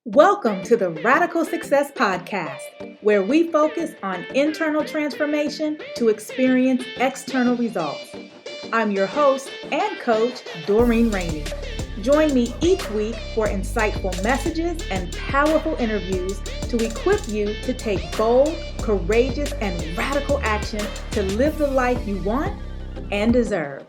Welcome to the Radical Success Podcast, where we focus on internal transformation to experience external results. I'm your host and coach, Doreen Rainey. Join me each week for insightful messages and powerful interviews to equip you to take bold, courageous, and radical action to live the life you want and deserve.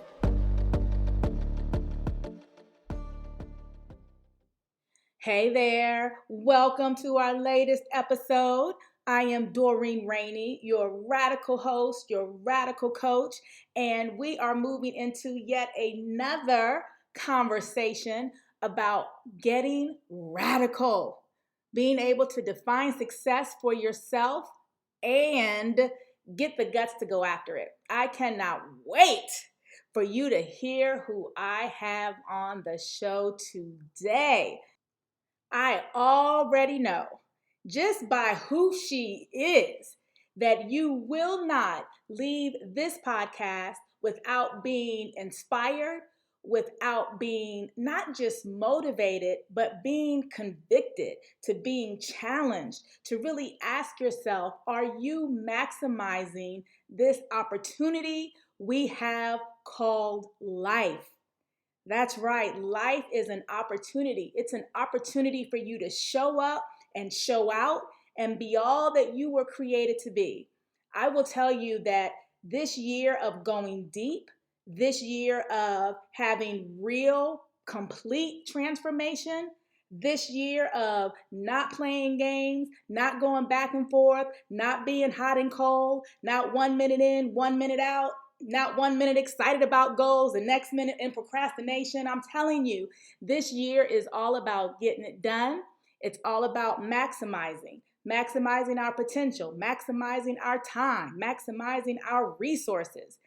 Hey there, welcome to our latest episode. I am Doreen Rainey, your radical host, your radical coach, and we are moving into yet another conversation about getting radical, being able to define success for yourself and get the guts to go after it. I cannot wait for you to hear who I have on the show today. I already know, just by who she is, that you will not leave this podcast without being inspired, without being not just motivated, but being convicted, to being challenged, to really ask yourself, are you maximizing this opportunity we have called life? That's right. Life is an opportunity. It's an opportunity for you to show up and show out and be all that you were created to be. I will tell you that this year of going deep, this year of having real, complete transformation, this year of not playing games, not going back and forth, not being hot and cold, not 1 minute in, 1 minute out, not 1 minute excited about goals, the next minute in procrastination. I'm telling you, this year is all about getting it done. It's all about maximizing our potential, maximizing our time, maximizing our resources.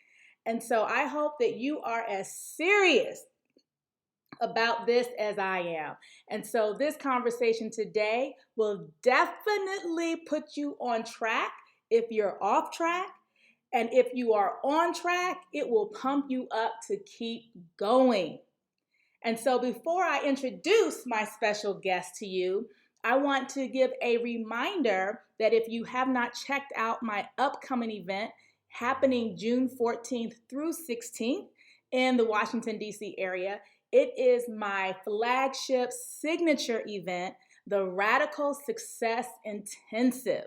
And so I hope that you are as serious about this as I am. And so this conversation today will definitely put you on track if you're off track. And if you are on track, it will pump you up to keep going. And so before I introduce my special guest to you, I want to give a reminder that if you have not checked out my upcoming event happening June 14th through 16th in the Washington, D.C. area, it is my flagship signature event, the Radical Success Intensive.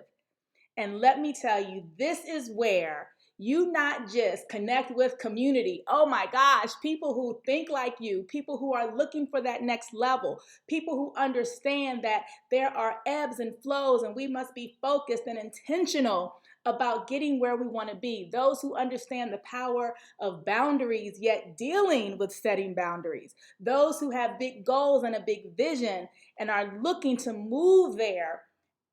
And let me tell you, this is where you not just connect with community. Oh my gosh, people who think like you, people who are looking for that next level, people who understand that there are ebbs and flows and we must be focused and intentional about getting where we want to be. Those who understand the power of boundaries, yet dealing with setting boundaries. Those who have big goals and a big vision and are looking to move there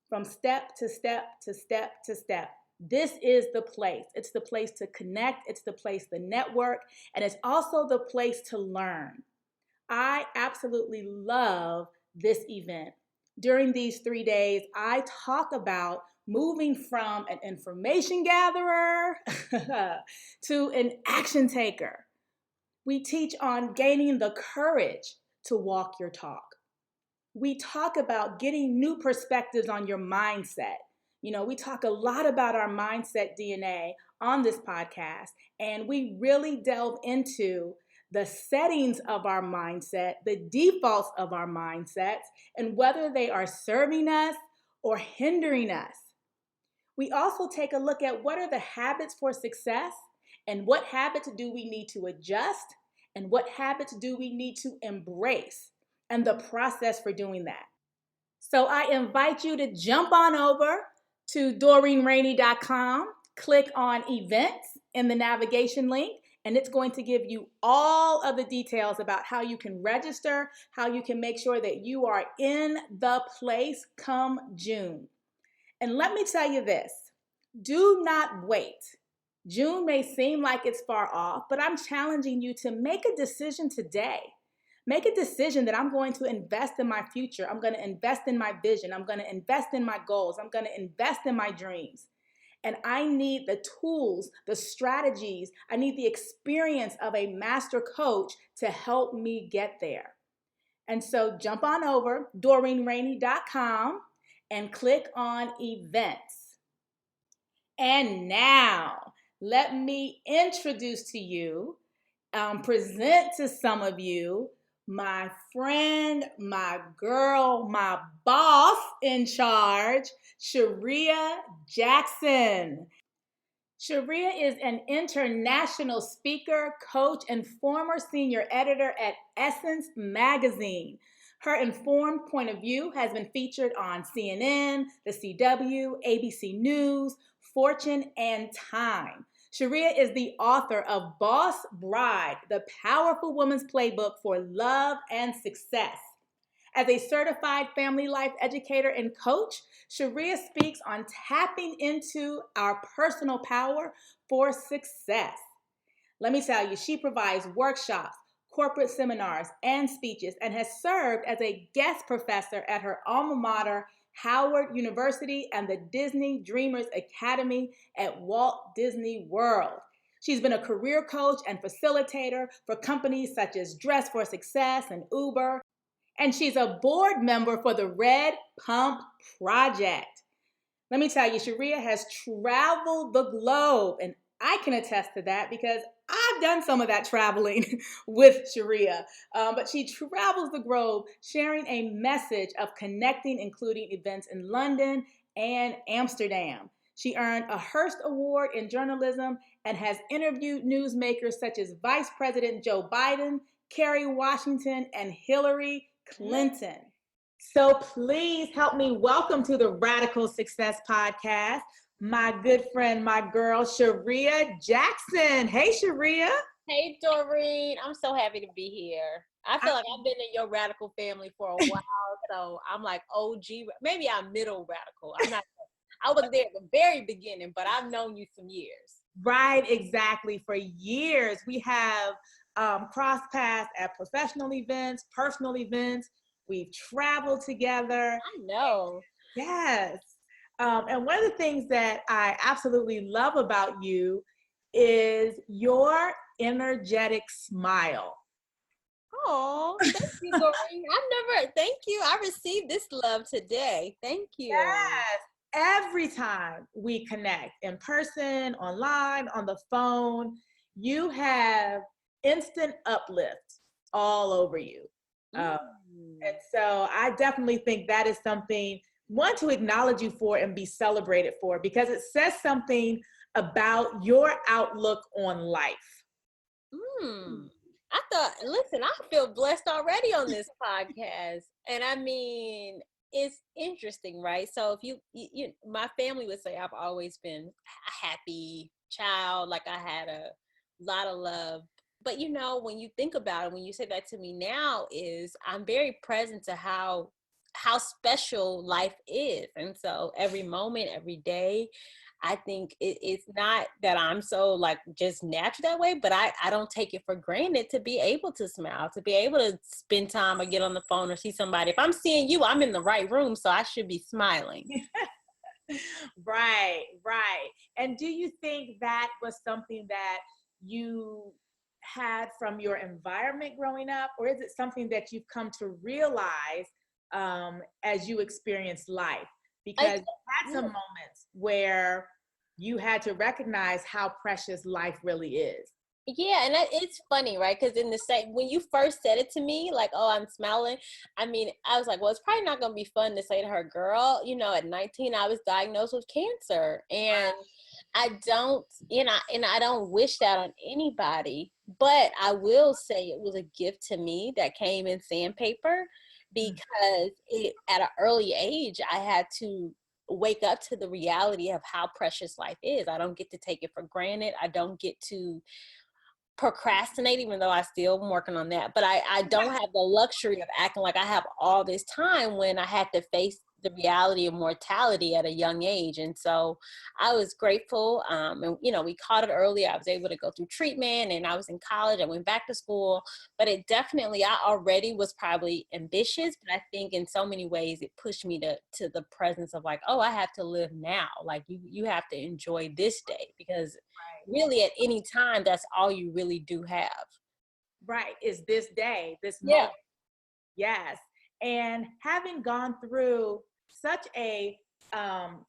from step to step to step to step. This is the place. It's the place to connect. It's the place to network. And it's also the place to learn. I absolutely love this event. During these 3 days, I talk about moving from an information gatherer to an action taker. We teach on gaining the courage to walk your talk. We talk about getting new perspectives on your mindset. You know, we talk a lot about our mindset DNA on this podcast, and we really delve into the settings of our mindset, the defaults of our mindsets, and whether they are serving us or hindering us. We also take a look at what are the habits for success and what habits do we need to adjust and what habits do we need to embrace and the process for doing that. So I invite you to jump on over to DoreenRainey.com, click on events in the navigation link, and it's going to give you all of the details about how you can register, how you can make sure that you are in the place come June. And let me tell you this, do not wait. June may seem like it's far off, but I'm challenging you to make a decision today. Make a decision that I'm going to invest in my future. I'm going to invest in my vision. I'm going to invest in my goals. I'm going to invest in my dreams. And I need the tools, the strategies. I need the experience of a master coach to help me get there. And so jump on over, DoreenRainey.com, and click on events. And now, let me introduce to you, present to some of you, my friend, my girl, my boss in charge, Charreah Jackson. Charreah is an international speaker, coach, and former senior editor at Essence Magazine. Her informed point of view has been featured on CNN, the CW, ABC News, Fortune, and Time. Charreah is the author of Boss Bride, the powerful woman's playbook for love and success. As a certified family life educator and coach, Charreah speaks on tapping into our personal power for success. Let me tell you, she provides workshops, corporate seminars, and speeches, and has served as a guest professor at her alma mater, Howard University, and the Disney Dreamers Academy at Walt Disney World. She's been a career coach and facilitator for companies such as Dress for Success and Uber, and she's a board member for the Red Pump Project. Let me tell you, Charreah has traveled the globe, and I can attest to that because I've done some of that traveling with Charreah. But she travels the globe sharing a message of connecting, including events in London and Amsterdam. She earned a Hearst Award in journalism and has interviewed newsmakers such as Vice President Joe Biden, Kerry Washington, and Hillary Clinton. So please help me welcome to the Radical Success Podcast, my good friend, my girl, Charreah Jackson. Hey, Charreah. Hey, Doreen. I'm so happy to be here. I feel like I've been in your radical family for a while, so I'm like OG. Maybe I'm middle radical. I wasn't there at the very beginning, but I've known you some years. Right, exactly. For years, we have crossed paths at professional events, personal events. We've traveled together. I know. Yes. And one of the things that I absolutely love about you is your energetic smile. Oh, thank you, Doreen. Thank you. I received this love today. Thank you. Yes. Every time we connect in person, online, on the phone, you have instant uplift all over you. And so I definitely think that is something, one, to acknowledge you for and be celebrated for, because it says something about your outlook on life. Listen, I feel blessed already on this podcast. And I mean, it's interesting, right? So if you my family would say I've always been a happy child, like I had a lot of love. But when you think about it, when you say that to me now, is I'm very present to how special life is. And so every moment, every day, I think it's not that I'm so like just natural that way, but I don't take it for granted to be able to smile, to be able to spend time or get on the phone or see somebody. If I'm seeing you, I'm in the right room, so I should be smiling. Right. And do you think that was something that you had from your environment growing up, or is it something that you've come to realize as you experience life? Because you had some moments where you had to recognize how precious life really is. Yeah, and it's funny, right? Because when you first said it to me, like, oh, I'm smiling, I mean, I was like, well, it's probably not going to be fun to say to her, girl, at 19, I was diagnosed with cancer. And I don't, and I don't wish that on anybody, but I will say it was a gift to me that came in sandpaper, because at an early age, I had to wake up to the reality of how precious life is. I don't get to take it for granted. I don't get to procrastinate, even though I still am working on that. But I don't have the luxury of acting like I have all this time when I had to face the reality of mortality at a young age. And so I was grateful. And, we caught it early. I was able to go through treatment, and I was in college. I went back to school, but I already was probably ambitious, but I think in so many ways it pushed me to the presence of like, oh, I have to live now. Like you have to enjoy this day, because really at any time, that's all you really do have. Right. Is this day, this moment. Yes. And having gone through such a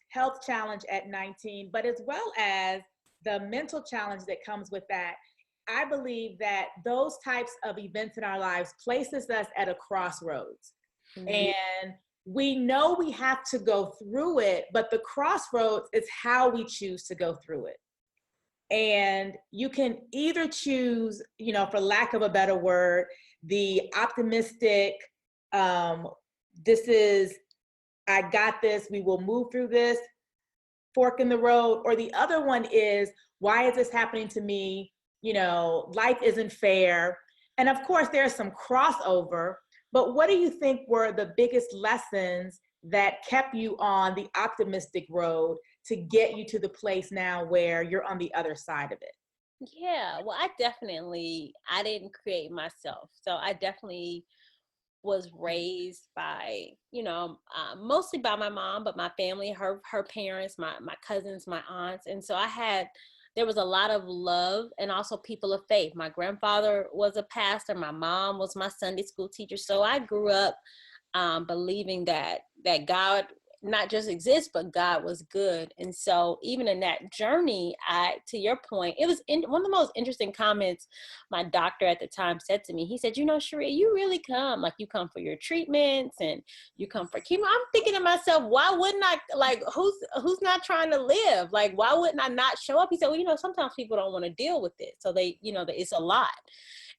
health challenge at 19, but as well as the mental challenge that comes with that, I believe that those types of events in our lives places us at a crossroads. Mhm. And we know we have to go through it, but the crossroads is how we choose to go through it. And you can either choose, for lack of a better word, the optimistic, um, this is, I got this, we will move through this, fork in the road. Or the other one is, why is this happening to me? Life isn't fair. And of course, there's some crossover, but what do you think were the biggest lessons that kept you on the optimistic road to get you to the place now where you're on the other side of it? Yeah, well, I didn't create myself. So I definitely was raised by, mostly by my mom, but my family, her parents, my cousins, my aunts. And so there was a lot of love and also people of faith. My grandfather was a pastor. My mom was my Sunday school teacher. So I grew up believing that God not just exists, but God was good. And so even in that journey, to your point, it was one of the most interesting comments my doctor at the time said to me. He said, Charreah, you really come, like you come for your treatments and you come for chemo. I'm thinking to myself, why wouldn't I, like, who's not trying to live? Like, why wouldn't I not show up? He said, well, sometimes people don't want to deal with it. So it's a lot.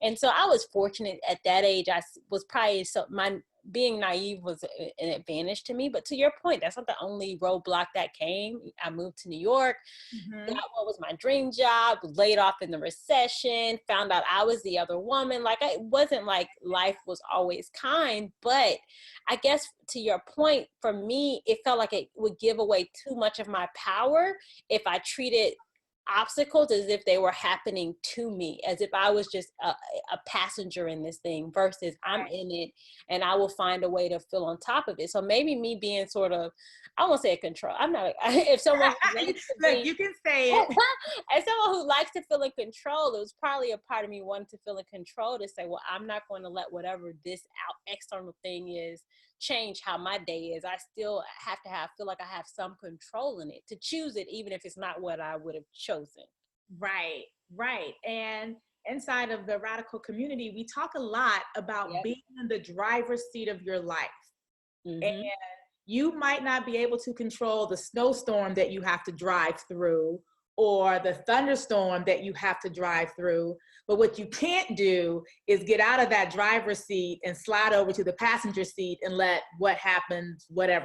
And so I was fortunate at that age. I was probably my being naive was an advantage to me. But to your point, that's not the only roadblock that came. I moved to New York, Mm-hmm. got what was my dream job, was laid off in the recession, found out I was the other woman. Like, it wasn't like life was always kind, but I guess to your point, for me, it felt like it would give away too much of my power if I treated obstacles as if they were happening to me, as if I was just a passenger in this thing versus I'm in it and I will find a way to feel on top of it. So maybe me being sort of, I won't say a control. I'm not, if someone who likes to Look, be, you can say it. as someone who likes to feel in control, it was probably a part of me wanting to feel in control to say, well, I'm not going to let whatever this external thing is change how my day is. I still have to feel like I have some control in it to choose it, even if it's not what I would have chosen. Right, right. And inside of the radical community, we talk a lot about Yep. being in the driver's seat of your life. And Mm-hmm. you might not be able to control the snowstorm that you have to drive through or the thunderstorm that you have to drive through. But what you can't do is get out of that driver's seat and slide over to the passenger seat and let whatever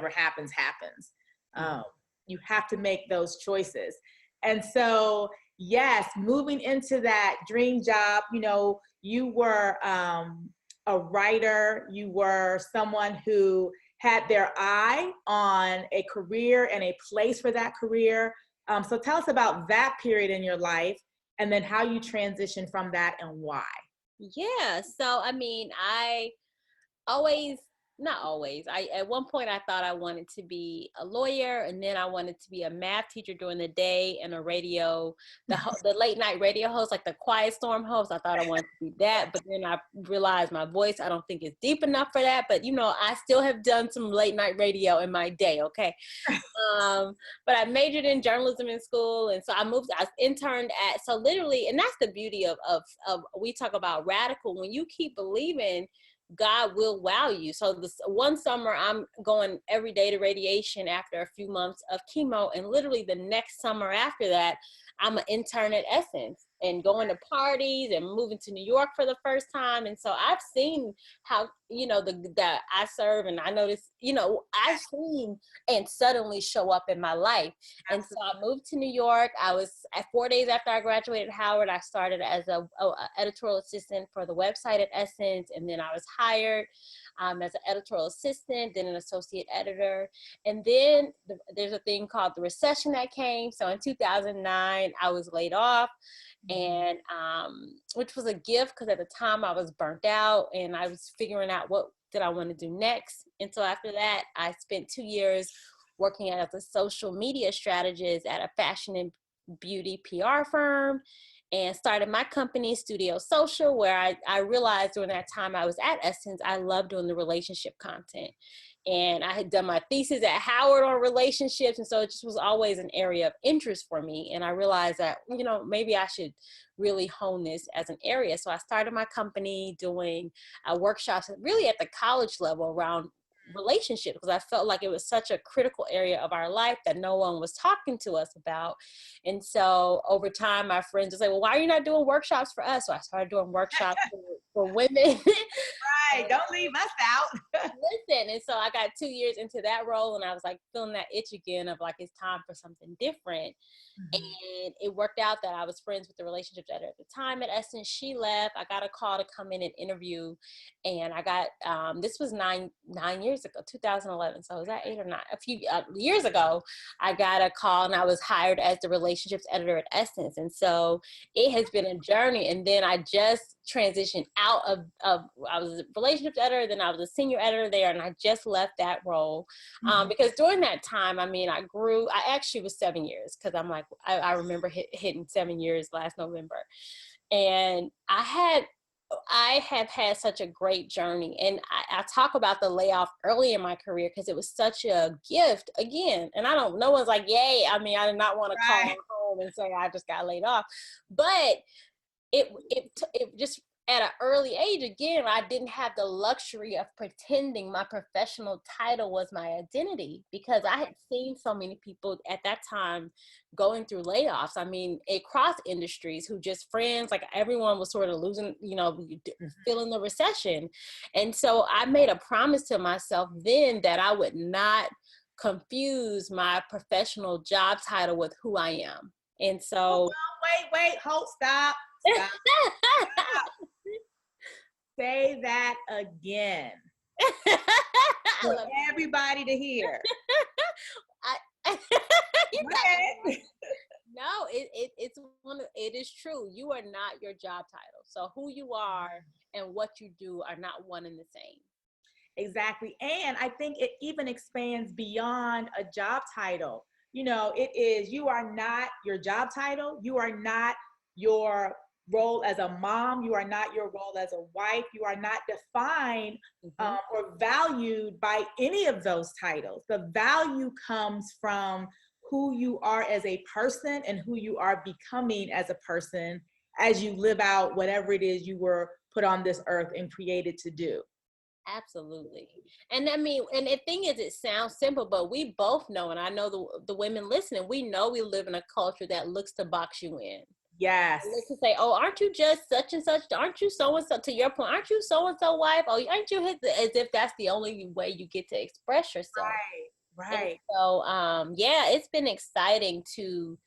happens, happens. Um, you have to make those choices. And so, yes, moving into that dream job, you were a writer, you were someone who had their eye on a career and a place for that career. So tell us about that period in your life and then how you transitioned from that and why. Yeah. So, I mean, I always not always I at one point I thought I wanted to be a lawyer, and then I wanted to be a math teacher during the day and a radio the late night radio host, like the Quiet Storm host. I thought I wanted to be that, but then I realized my voice, I don't think is deep enough for that, but I still have done some late night radio in my day. Okay. But I majored in journalism in school, and so I interned so literally, and that's the beauty of we talk about radical. When you keep believing, God will wow you. So this one summer, I'm going every day to radiation after a few months of chemo, and literally the next summer after that, I'm an intern at Essence and going to parties and moving to New York for the first time. And so I've seen how that I serve, and I noticed I've seen and suddenly show up in my life. And so I moved to New York. I was at 4 days after I graduated Howard. I started as a editorial assistant for the website at Essence, and then I was hired as an editorial assistant, then an associate editor. And then there's a thing called the recession that came. So in 2009, I was laid off, and which was a gift because at the time I was burnt out and I was figuring out what did I want to do next. And so after that, I spent 2 years working as a social media strategist at a fashion and beauty PR firm. and started my company, Studio Social, where I realized during that time I was at Essence, I loved doing the relationship content. And I had done my thesis at Howard on relationships. And so it just was always an area of interest for me. And I realized that, maybe I should really hone this as an area. So I started my company doing workshops really at the college level around relationships, because I felt like it was such a critical area of our life that no one was talking to us about. And so over time, my friends would say, well, why are you not doing workshops for us? So I started doing workshops for women. Right. Don't leave us out. Listen. And so I got 2 years into that role, and I was like feeling that itch again of like, it's time for something different. And it worked out that I was friends with the relationships editor at the time at Essence. She left. I got a call to come in and interview, and I got this was nine years ago, 2011. So was that 8 or 9? A few years ago, I got a call, and I was hired as the relationships editor at Essence. And so it has been a journey. And then I just transitioned out of I was a relationships editor, then I was a senior editor there, and I just left that role because during that time, I actually was 7 years, because I'm like, I remember hitting 7 years last November. And I have had such a great journey. And I talk about the layoff early in my career because it was such a gift again. And no one's like, yay. I mean, I did not want to call home and say I just got laid off. But it just at an early age, again, I didn't have the luxury of pretending my professional title was my identity, because I had seen so many people at that time going through layoffs. I mean, across industries, who just friends, like everyone was sort of losing, feeling the recession. And so I made a promise to myself then that I would not confuse my professional job title with who I am. And so Hold, stop. Say that again for everybody to hear. No, it is true. You are not your job title. So who you are and what you do are not one and the same. Exactly. And I think it even expands beyond a job title. It is, you are not your job title. You are not your role as a mom. You are not your role as a wife. You are not defined or valued by any of those titles. The value comes from who you are as a person and who you are becoming as a person as you live out whatever it is you were put on this earth and created to do. Absolutely. And I mean, and the thing is, it sounds simple, but we both know, and I know the women listening, we know we live in a culture that looks to box you in. Yes. Looks to say, oh, aren't you just such and such? Aren't you so-and-so? To your point, aren't you so-and-so wife? Oh, aren't you his? As if that's the only way you get to express yourself. Right. And so, it's been exciting to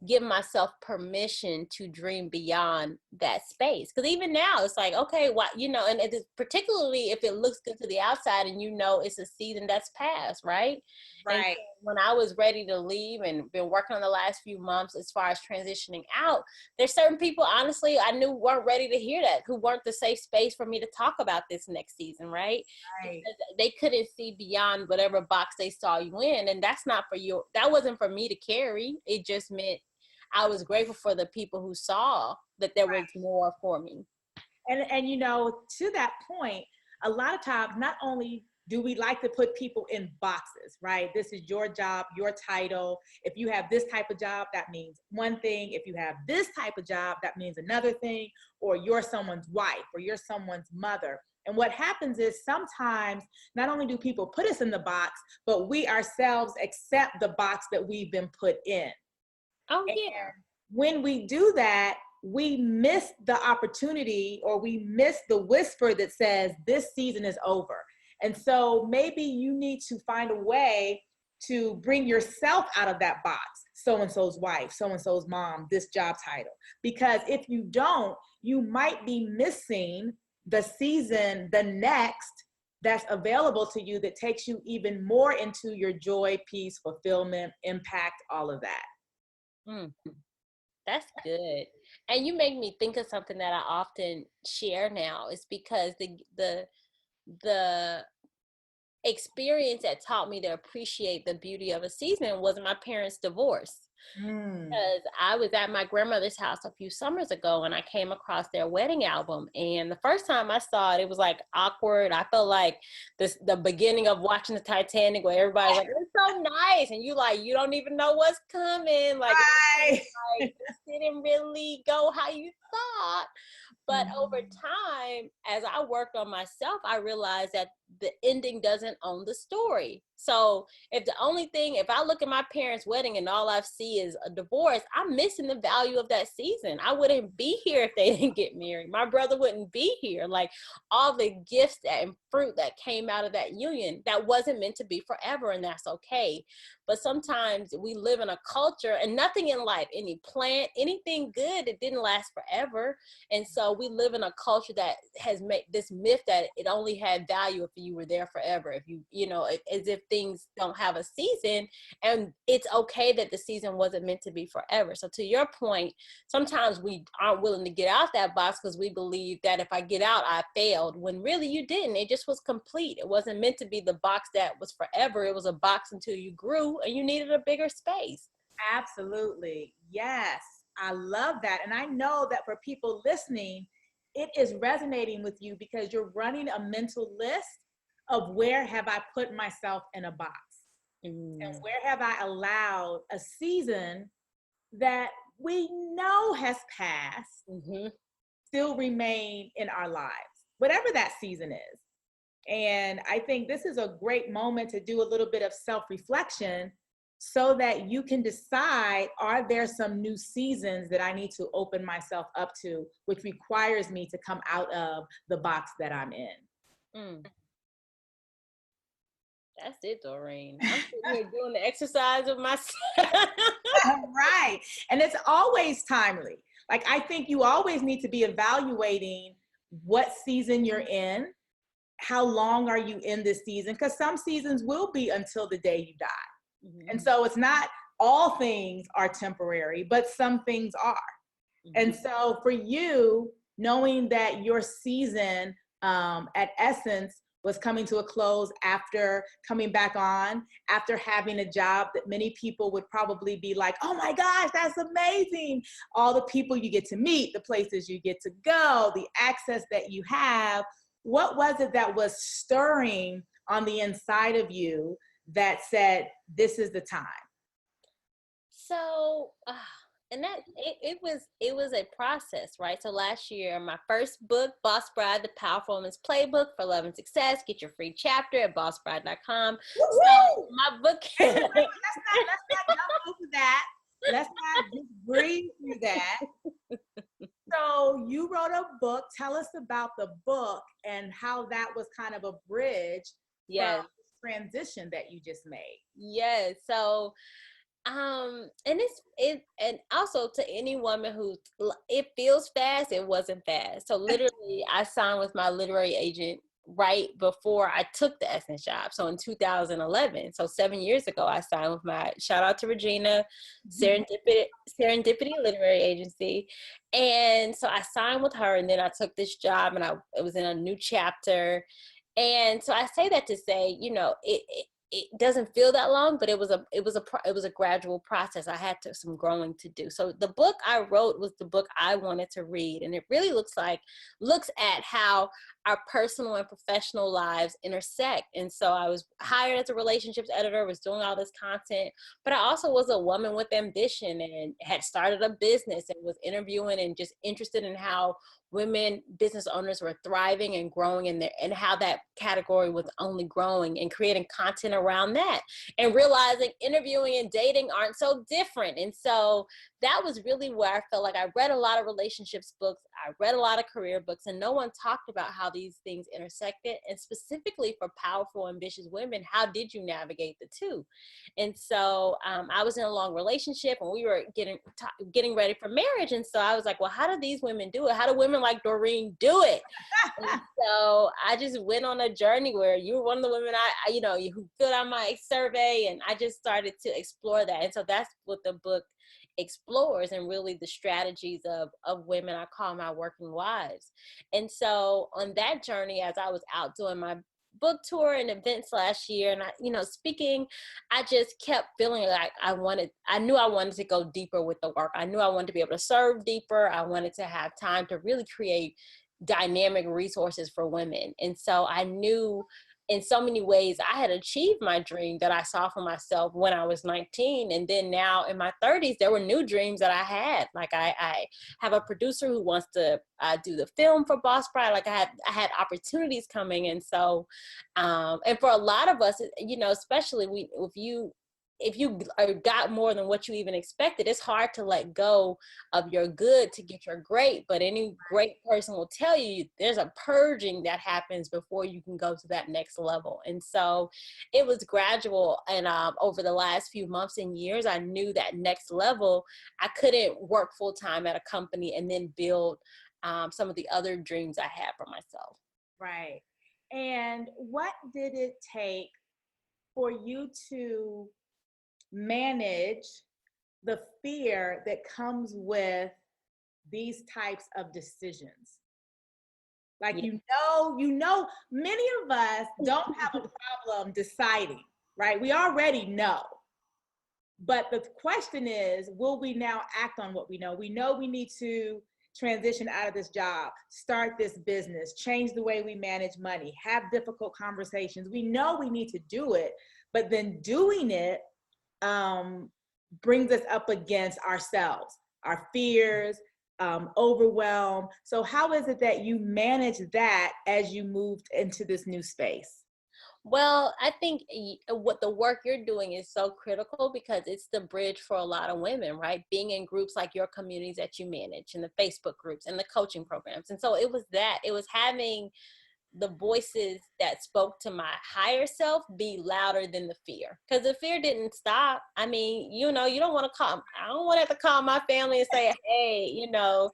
give myself permission to dream beyond that space. Because even now, it's like, okay, and it is, particularly if it looks good to the outside and it's a season that's passed, right? Right. And so when I was ready to leave and been working on the last few months as far as transitioning out, there's certain people, honestly, I knew weren't ready to hear that, who weren't the safe space for me to talk about this next season, right? Because they couldn't see beyond whatever box they saw you in. And that's not for you. That wasn't for me to carry. It just meant I was grateful for the people who saw that there was more for me. And to that point, a lot of times, not only do we like to put people in boxes, right? This is your job, your title. If you have this type of job, that means one thing. If you have this type of job, that means another thing. Or you're someone's wife, or you're someone's mother. And what happens is sometimes not only do people put us in the box, but we ourselves accept the box that we've been put in. Oh, yeah. When we do that, we miss the opportunity, or we miss the whisper that says this season is over. And so maybe you need to find a way to bring yourself out of that box. So-and-so's wife, so-and-so's mom, this job title. Because if you don't, you might be missing the season, the next, that's available to you, that takes you even more into your joy, peace, fulfillment, impact, all of that. That's good. And you make me think of something that I often share now, is because the experience that taught me to appreciate the beauty of a season was my parents' divorce. Mm. Because I was at my grandmother's house a few summers ago and I came across their wedding album. And the first time I saw it, it was like awkward. I felt like the beginning of watching the Titanic where everybody's like, it's so nice. And you don't even know what's coming. Like, Right. like this didn't really go how you thought. But over Mhm. time, as I worked on myself, I realized that the ending doesn't own the story. So if I look at my parents' wedding and all I see is a divorce, I'm missing the value of that season. I wouldn't be here if they didn't get married. My brother wouldn't be here. Like all the gifts and fruit that came out of that union, that wasn't meant to be forever, and that's okay. But sometimes we live in a culture, and nothing in life, any plant, anything good, it didn't last forever. And so we live in a culture that has made this myth that it only had value if you were there forever, if as if things don't have a season, and it's okay that the season wasn't meant to be forever. So to your point, sometimes we aren't willing to get out that box because we believe that if I get out, I failed, when really you didn't. It just was complete. It wasn't meant to be the box that was forever. It was a box until you grew and you needed a bigger space. Absolutely. Yes. I love that. And I know that for people listening, it is resonating with you because you're running a mental list of where have I put myself in a box and where have I allowed a season that we know has passed Mm-hmm. still remain in our lives, whatever that season is. And I think this is a great moment to do a little bit of self-reflection so that you can decide, are there some new seasons that I need to open myself up to, which requires me to come out of the box that I'm in. Mm. That's it, Doreen. I'm sitting here doing the exercise with myself. Right. And it's always timely. Like, I think you always need to be evaluating what season you're in. How long are you in this season? Because some seasons will be until the day you die. Mm-hmm. And so it's not all things are temporary, but some things are. Mm-hmm. And so for you, knowing that your season at Essence was coming to a close after coming back on, after having a job that many people would probably be like, oh my gosh, that's amazing. All the people you get to meet, the places you get to go, the access that you have. What was it that was stirring on the inside of you that said, this is the time? So, and that it was a process, right? So last year, my first book, Boss Bride: The Powerful Woman's Playbook for Love and Success. Get your free chapter at bossbride.com. So my book. Let's not jump over that. Let's not just breathe through that. So you wrote a book. Tell us about the book and how that was kind of a bridge from Yes. the transition that you just made. Yes. So and also to any woman who it feels fast, it wasn't fast. So literally I signed with my literary agent right before I took the Essence job. So in 2011, so 7 years ago, I signed with my, shout out to Regina, Serendipity Literary Agency. And so I signed with her, and then I took this job, and it was in a new chapter. And so I say that to say, it doesn't feel that long, but it was a gradual process. I had some growing to do. So the book I wrote was the book I wanted to read, and it really looks at how our personal and professional lives intersect. And so I was hired as a relationships editor, was doing all this content, but I also was a woman with ambition and had started a business and was interviewing and just interested in how women business owners were thriving and growing in there, and how that category was only growing, and creating content around that, and realizing interviewing and dating aren't so different. And so that was really where I felt like I read a lot of relationships books, I read a lot of career books, and no one talked about how these things intersected. And specifically for powerful, ambitious women, how did you navigate the two? And so I was in a long relationship, and we were getting ready for marriage. And so I was like, well, how do these women do it? How do women like Doreen do it? And so I just went on a journey where you were one of the women who filled out my survey, and I just started to explore that. And so that's what the book explores, and really the strategies of women I call my working wives. And so on that journey, as I was out doing my book tour and events last year, and speaking, I just kept feeling like I knew I wanted to go deeper with the work. I knew I wanted to be able to serve deeper. I wanted to have time to really create dynamic resources for women. And so I knew in so many ways I had achieved my dream that I saw for myself when I was 19. And then now in my 30s, there were new dreams that I had. Like I have a producer who wants to do the film for Boss Bride. Like I had opportunities coming. And so, and for a lot of us, especially if you got more than what you even expected, it's hard to let go of your good to get your great. But any great person will tell you there's a purging that happens before you can go to that next level. And so it was gradual. And over the last few months and years, I knew that next level, I couldn't work full time at a company and then build some of the other dreams I had for myself. Right. And what did it take for you to manage the fear that comes with these types of decisions? Like, Yeah. many of us don't have a problem deciding, right? We already know. But the question is, will we now act on what we know? We know we need to transition out of this job, start this business, change the way we manage money, have difficult conversations. We know we need to do it, but then doing it brings us up against ourselves, our fears, overwhelm. So how is it that you manage that as you moved into this new space? Well, I think what the work you're doing is so critical because it's the bridge for a lot of women, right? Being in groups like your communities that you manage and the Facebook groups and the coaching programs. And so it was having the voices that spoke to my higher self be louder than the fear, because the fear didn't stop. I mean, you don't want to I don't want to have to call my family and say, hey, I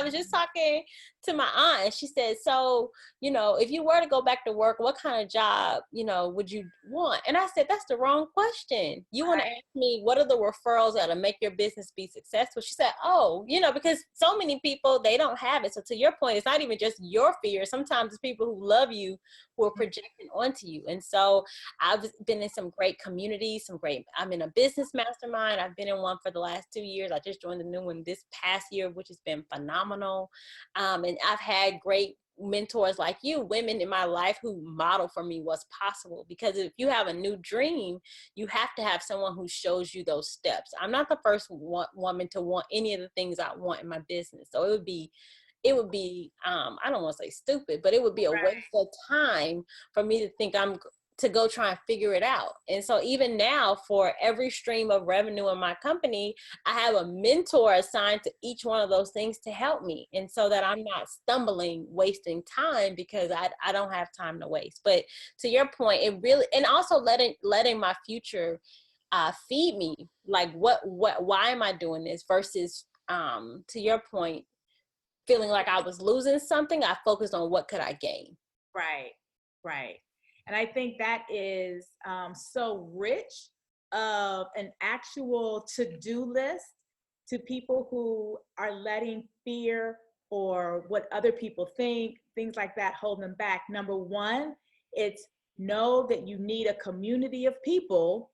was just talking to my aunt and she said, so, if you were to go back to work, what kind of job, would you want? And I said, that's the wrong question. You want to ask me, what are the referrals that'll make your business be successful? She said, oh, because so many people, they don't have it. So to your point, it's not even just your fear. Sometimes it's people who love you who are projecting onto you. And so I've been in some great communities, I'm in a business mastermind. I've been in one for the last 2 years. I just joined the new one this past year, which has been phenomenal. And I've had great mentors like you, women in my life who model for me what's possible. Because if you have a new dream, you have to have someone who shows you those steps. I'm not the first woman to want any of the things I want in my business. So it would be I don't want to say stupid, but it would be a waste of time for me to think I'm to go try and figure it out. And so even now, for every stream of revenue in my company, I have a mentor assigned to each one of those things to help me. And so that I'm not stumbling, wasting time, because I don't have time to waste. But to your point, it really, and also letting my future feed me, like why am I doing this versus to your point, feeling like I was losing something. I focused on what could I gain. Right. And I think that is so rich of an actual to-do list to people who are letting fear or what other people think, things like that, hold them back. Number one, it's know that you need a community of people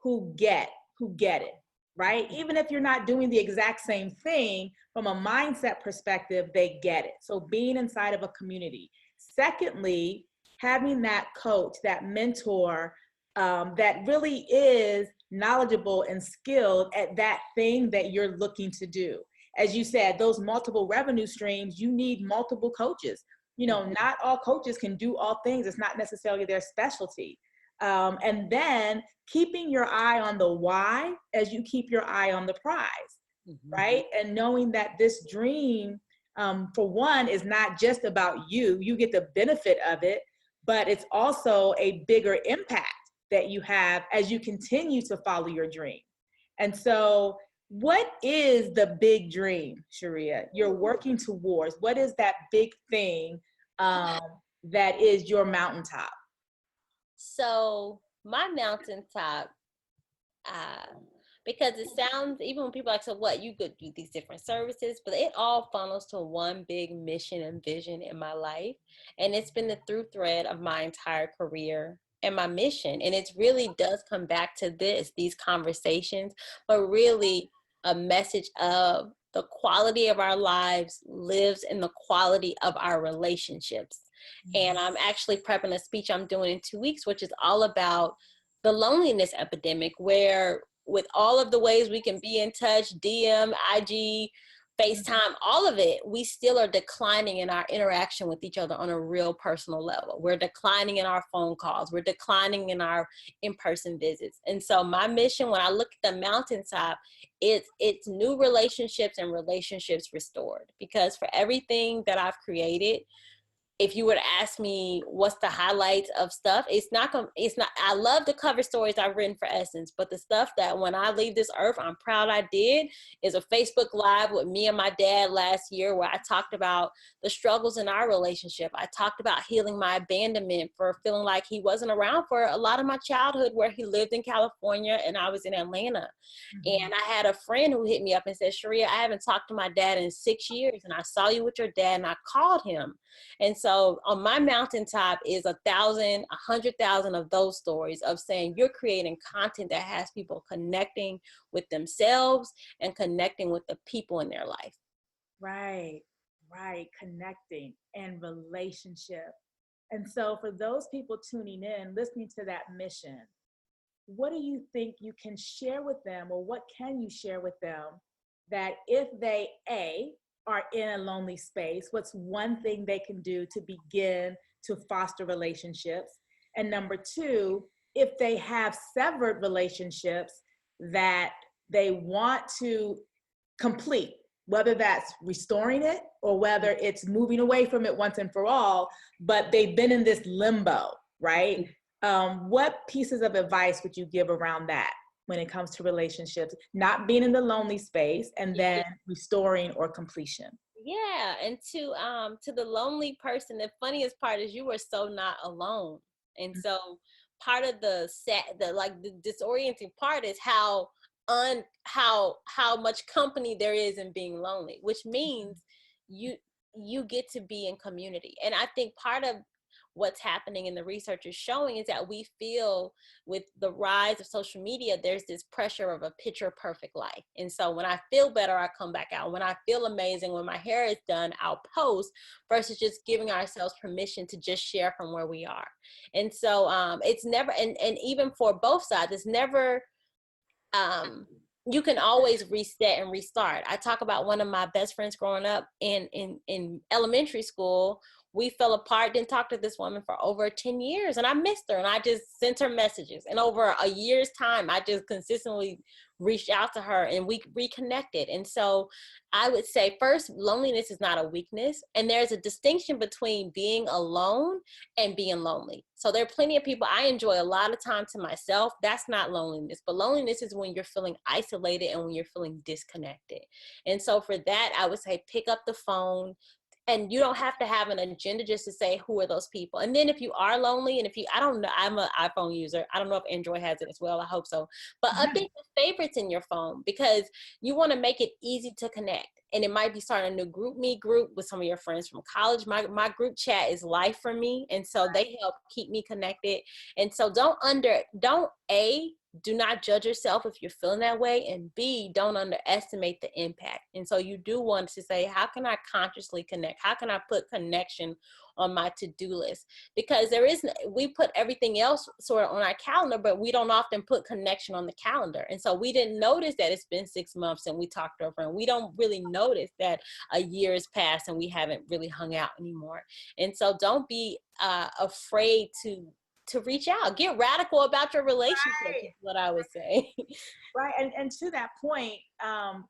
who get it, right? Even if you're not doing the exact same thing, from a mindset perspective, they get it. So being inside of a community. Secondly, having that coach, that mentor that really is knowledgeable and skilled at that thing that you're looking to do. As you said, those multiple revenue streams, you need multiple coaches. Not all coaches can do all things. It's not necessarily their specialty. And then keeping your eye on the why as you keep your eye on the prize, right? And knowing that this dream, for one, is not just about you. You get the benefit of it, but it's also a bigger impact that you have as you continue to follow your dream. And so what is the big dream, Charreah, you're working towards? What is that big thing that is your mountaintop? So my mountaintop, Because it sounds, even when people like, so what, you could do these different services, but it all funnels to one big mission and vision in my life. And it's been the through thread of my entire career and my mission. And it really does come back to these conversations, but really a message of the quality of our lives lives in the quality of our relationships. And I'm actually prepping a speech I'm doing in 2 weeks, which is all about the loneliness epidemic, where with all of the ways we can be in touch, DM, IG, FaceTime, all of it, we still are declining in our interaction with each other on a real personal level. We're declining in our phone calls. We're declining in our in-person visits. And so my mission, when I look at the mountaintop, it's new relationships and relationships restored. Because for everything that I've created, if you were to ask me what's the highlights of stuff, it's not, I love the cover stories I've written for Essence, but the stuff that when I leave this earth, I'm proud I did, is a Facebook Live with me and my dad last year, where I talked about the struggles in our relationship. I talked about healing my abandonment for feeling like he wasn't around for a lot of my childhood, where he lived in California and I was in Atlanta. And I had a friend who hit me up and said, Charreah, I haven't talked to my dad in 6 years, and I saw you with your dad, and I called him. And so on my mountaintop is 1,000, 100,000 of those stories of saying you're creating content that has people connecting with themselves and connecting with the people in their life. Right. Connecting and relationship. And so for those people tuning in, listening to that mission, what do you think you can share with them, or what can you share with them that if they, are in a lonely space, what's one thing they can do to begin to foster relationships? And number two, if they have severed relationships that they want to complete, whether that's restoring it or whether it's moving away from it once and for all, but they've been in this limbo, right? What pieces of advice would you give around that when it comes to relationships, not being in the lonely space, and then restoring or completion? Yeah, and to the lonely person, the funniest part is you are so not alone. And so part of the disorienting part is how much company there is in being lonely, which means you get to be in community. And I think part of what's happening and the research is showing is that we feel with the rise of social media, there's this pressure of a picture perfect life. And so when I feel better, I come back out. When I feel amazing, when my hair is done, I'll post, versus just giving ourselves permission to just share from where we are. And so it's never, and even for both sides, it's never, you can always reset and restart. I talk about one of my best friends growing up in elementary school. We fell apart, didn't talk to this woman for over 10 years, and I missed her, and I just sent her messages. And over a year's time, I just consistently reached out to her, and we reconnected. And so I would say, first, loneliness is not a weakness, and there's a distinction between being alone and being lonely. So there are plenty of people, I enjoy a lot of time to myself. That's not loneliness, but loneliness is when you're feeling isolated and when you're feeling disconnected. And so for that, I would say pick up the phone. And you don't have to have an agenda just to say, who are those people? And then if you are lonely, and I don't know, I'm an iPhone user. I don't know if Android has it as well. I hope so. But update the favorites in your phone, because you want to make it easy to connect. And it might be starting a new group with some of your friends from college. My group chat is life for me. And so they help keep me connected. And so do not judge yourself if you're feeling that way, and B, don't underestimate the impact. And so you do want to say, how can I consciously connect? How can I put connection on my to-do list? Because we put everything else sort of on our calendar, but we don't often put connection on the calendar. And so we didn't notice that it's been 6 months and we talked to a friend. We don't really notice that a year has passed and we haven't really hung out anymore. And so don't be afraid to reach out. Get radical about your relationship, is what I would say. Right. And to that point,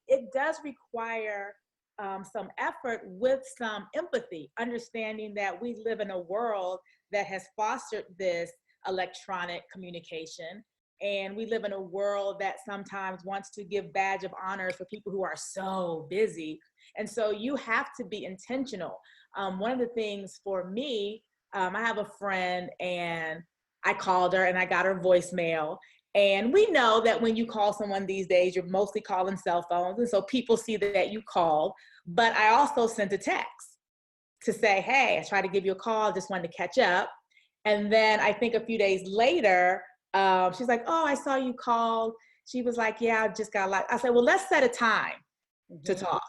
it does require some effort with some empathy, understanding that we live in a world that has fostered this electronic communication. And we live in a world that sometimes wants to give badge of honor for people who are so busy. And so you have to be intentional. One of the things for me, I have a friend, and I called her and I got her voicemail. And we know that when you call someone these days, you're mostly calling cell phones. And so people see that you called. But I also sent a text to say, hey, I tried to give you a call, just wanted to catch up. And then I think a few days later, she's like, oh, I saw you called. She was like, yeah, I just got a lot. I said, well, let's set a time to talk.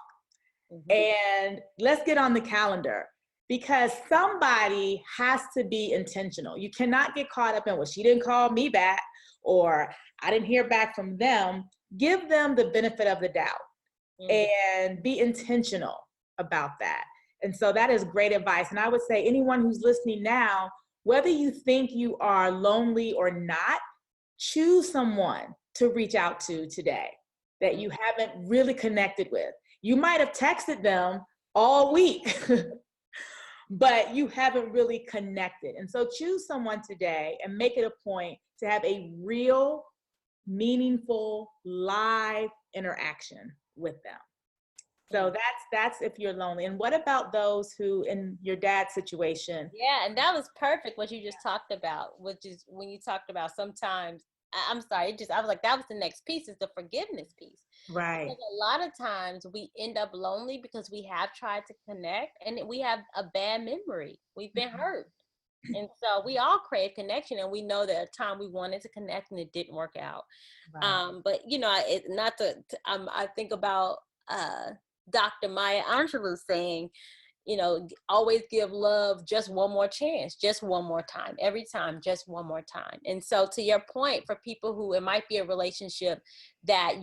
And let's get on the calendar, because somebody has to be intentional. You cannot get caught up in, well, she didn't call me back, or I didn't hear back from them. Give them the benefit of the doubt and be intentional about that. And so that is great advice. And I would say anyone who's listening now, whether you think you are lonely or not, choose someone to reach out to today that you haven't really connected with. You might have texted them all week, but you haven't really connected. And so choose someone today and make it a point to have a real, meaningful, live interaction with them. So that's if you're lonely. And what about those who, in your dad's situation? Yeah, and that was perfect what you just talked about, which is when you talked about sometimes, I'm sorry, I was like, that was the next piece, is the forgiveness piece. Right. Because a lot of times we end up lonely because we have tried to connect and we have a bad memory. We've been hurt. And so we all crave connection, and we know that a time we wanted to connect and it didn't work out. Right. But you know, I think about Dr. Maya Angelou saying, you know, always give love just one more chance, just one more time, every time, just one more time. And so to your point, for people who it might be a relationship that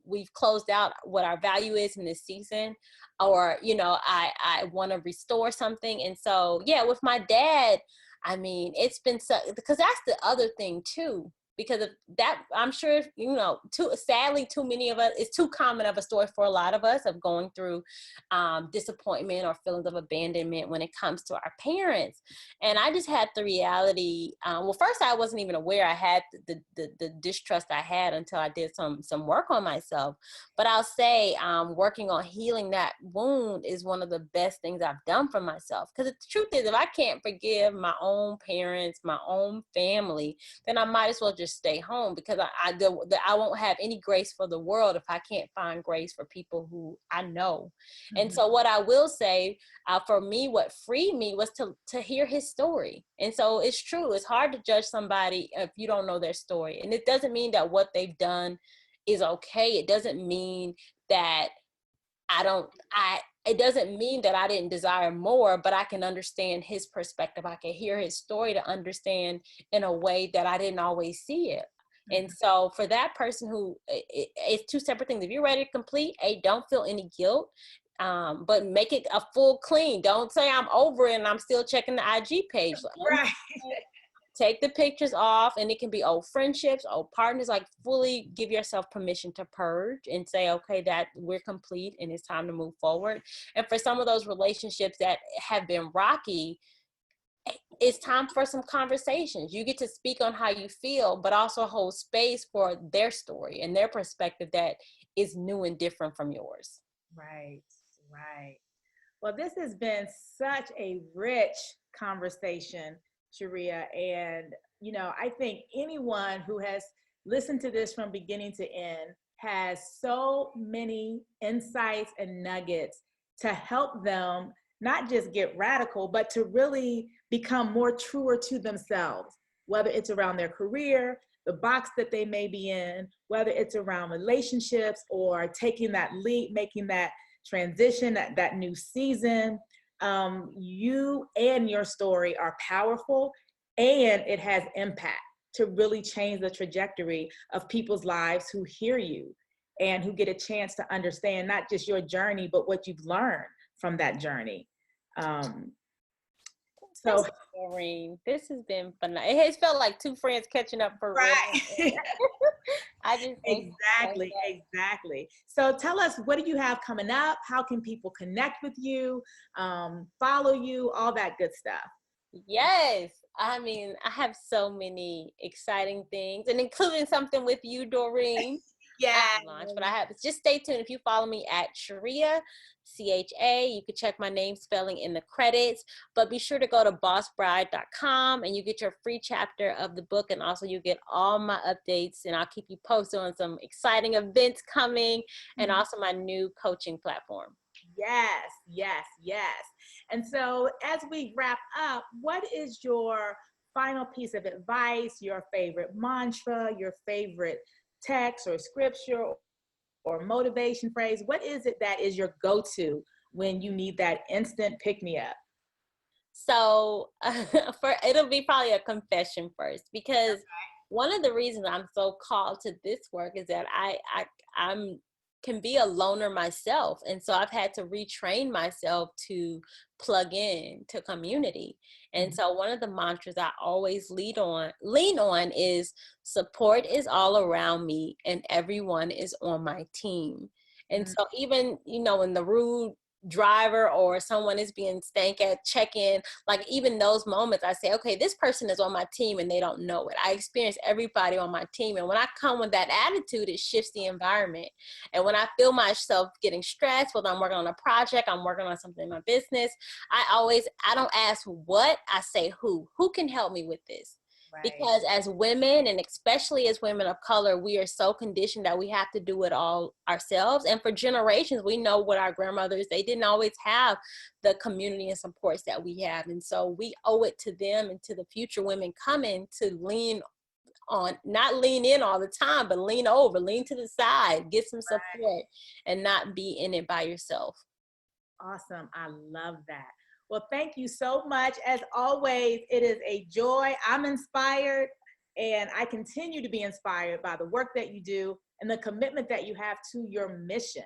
we've closed out what our value is in this season, or, you know, I want to restore something. And so, yeah, with my dad, I mean, it's been so, because that's the other thing too. Because of that, I'm sure, you know, sadly, too many of us, it's too common of a story for a lot of us of going through disappointment or feelings of abandonment when it comes to our parents. And I just had the reality, well, first I wasn't even aware I had the distrust I had until I did some work on myself. But I'll say working on healing that wound is one of the best things I've done for myself. Because the truth is, if I can't forgive my own parents, my own family, then I might as well just stay home, because I won't have any grace for the world if I can't find grace for people who I know. And so what I will say, for me, what freed me was to hear his story. And so it's true, it's hard to judge somebody if you don't know their story. And it doesn't mean that what they've done is okay. It doesn't mean that it doesn't mean that I didn't desire more, but I can understand his perspective. I can hear his story to understand in a way that I didn't always see it. And so for that person who, it's two separate things. If you're ready to complete, don't feel any guilt, but make it a full clean. Don't say I'm over it and I'm still checking the IG page. Right. Take the pictures off, and it can be old friendships, old partners, like fully give yourself permission to purge and say, okay, that we're complete and it's time to move forward. And for some of those relationships that have been rocky, it's time for some conversations. You get to speak on how you feel, but also hold space for their story and their perspective that is new and different from yours. Right, right. Well, this has been such a rich conversation, Charreah. And, you know, I think anyone who has listened to this from beginning to end has so many insights and nuggets to help them not just get radical, but to really become more truer to themselves, whether it's around their career, the box that they may be in, whether it's around relationships or taking that leap, making that transition, that new season. You and your story are powerful, and it has impact to really change the trajectory of people's lives who hear you and who get a chance to understand not just your journey, but what you've learned from that journey. So, Doreen, this has been fun. It has felt like two friends catching up for right. real. I just exactly. So tell us, what do you have coming up? How can people connect with you, follow you, all that good stuff? Yes. I mean, I have so many exciting things, and including something with you, Doreen. Yes. Launch, but I have, just stay tuned. If you follow me at Charreah, CHA, you can check my name spelling in the credits, but be sure to go to bossbride.com and you get your free chapter of the book. And also you get all my updates, and I'll keep you posted on some exciting events coming, and also my new coaching platform. Yes, yes, yes. And so as we wrap up, what is your final piece of advice, your favorite mantra, your favorite text or scripture or motivation phrase? What is it that is your go-to when you need that instant pick-me-up? So it'll be probably a confession first, because one of the reasons I'm so called to this work is that I'm can be a loner myself. And so I've had to retrain myself to plug in to community. And so one of the mantras I always lean on is support is all around me and everyone is on my team. And so even, when the rude driver or someone is being stank at check-in, like even those moments I say, okay, this person is on my team and they don't know it. I experience everybody on my team, and when I come with that attitude, it shifts the environment. And when I feel myself getting stressed, whether I'm working on a project, I'm working on something in my business, I don't ask what, I say who can help me with this. Because as women, and especially as women of color, we are so conditioned that we have to do it all ourselves. And for generations, we know what our grandmothers, they didn't always have the community and supports that we have. And so we owe it to them and to the future women coming to lean on, not lean in all the time, but lean over, lean to the side, get some support, and not be in it by yourself. Awesome. I love that. Well, thank you so much. As always, it is a joy. I'm inspired, and I continue to be inspired by the work that you do and the commitment that you have to your mission.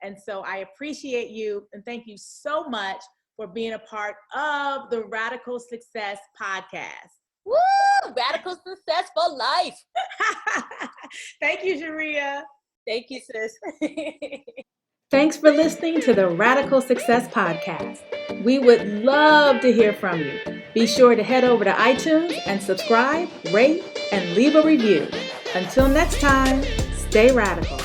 And so I appreciate you, and thank you so much for being a part of the Radical Success Podcast. Woo! Radical success for life. Thank you, Charreah. Thank you, sis. Thanks for listening to the Radical Success Podcast. We would love to hear from you. Be sure to head over to iTunes and subscribe, rate, and leave a review. Until next time, stay radical.